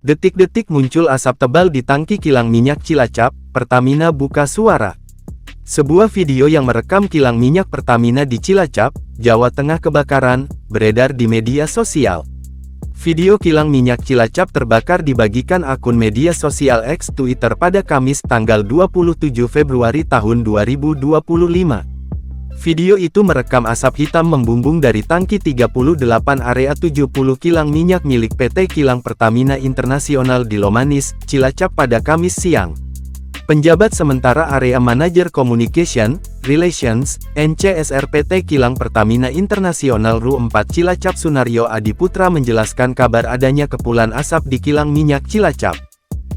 Detik-detik muncul asap tebal di tangki kilang minyak Cilacap, Pertamina buka suara. Sebuah video yang merekam kilang minyak Pertamina di Cilacap, Jawa Tengah kebakaran, beredar di media sosial. Video kilang minyak Cilacap terbakar dibagikan akun media sosial X Twitter pada Kamis tanggal 27 Februari tahun 2025. Video itu merekam asap hitam membumbung dari tangki 38 area 70 kilang minyak milik PT Kilang Pertamina Internasional di Lomanis, Cilacap pada Kamis siang. Penjabat sementara Area Manager Communication, Relations, NCSR PT Kilang Pertamina Internasional RU 4 Cilacap Sunaryo Adiputra menjelaskan kabar adanya kepulan asap di kilang minyak Cilacap.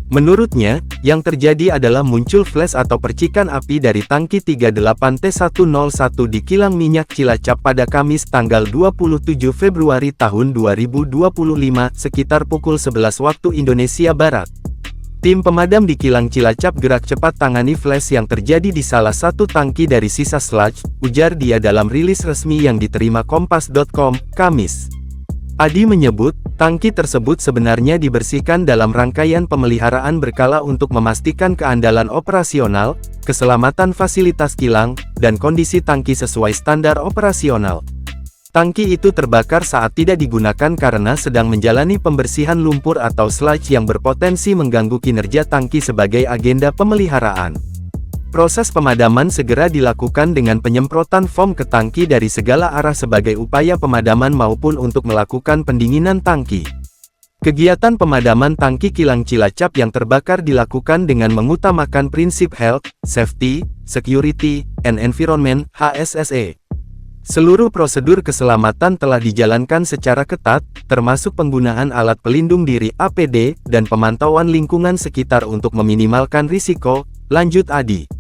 Menurutnya, yang terjadi adalah muncul flash atau percikan api dari tangki 38T101 di kilang minyak Cilacap pada Kamis tanggal 27 Februari tahun 2025 sekitar pukul 11 waktu Indonesia Barat. Tim pemadam di kilang Cilacap gerak cepat tangani flash yang terjadi di salah satu tangki dari sisa sludge, ujar dia dalam rilis resmi yang diterima Kompas.com, Kamis. Adi menyebut, tangki tersebut sebenarnya dibersihkan dalam rangkaian pemeliharaan berkala untuk memastikan keandalan operasional, keselamatan fasilitas kilang, dan kondisi tangki sesuai standar operasional. Tangki itu terbakar saat tidak digunakan karena sedang menjalani pembersihan lumpur atau sludge yang berpotensi mengganggu kinerja tangki sebagai agenda pemeliharaan. Proses pemadaman segera dilakukan dengan penyemprotan foam ke tangki dari segala arah sebagai upaya pemadaman maupun untuk melakukan pendinginan tangki. Kegiatan pemadaman tangki kilang Cilacap yang terbakar dilakukan dengan mengutamakan prinsip Health, Safety, Security, and Environment (HSSE). Seluruh prosedur keselamatan telah dijalankan secara ketat, termasuk penggunaan alat pelindung diri (APD) dan pemantauan lingkungan sekitar untuk meminimalkan risiko, lanjut Adi.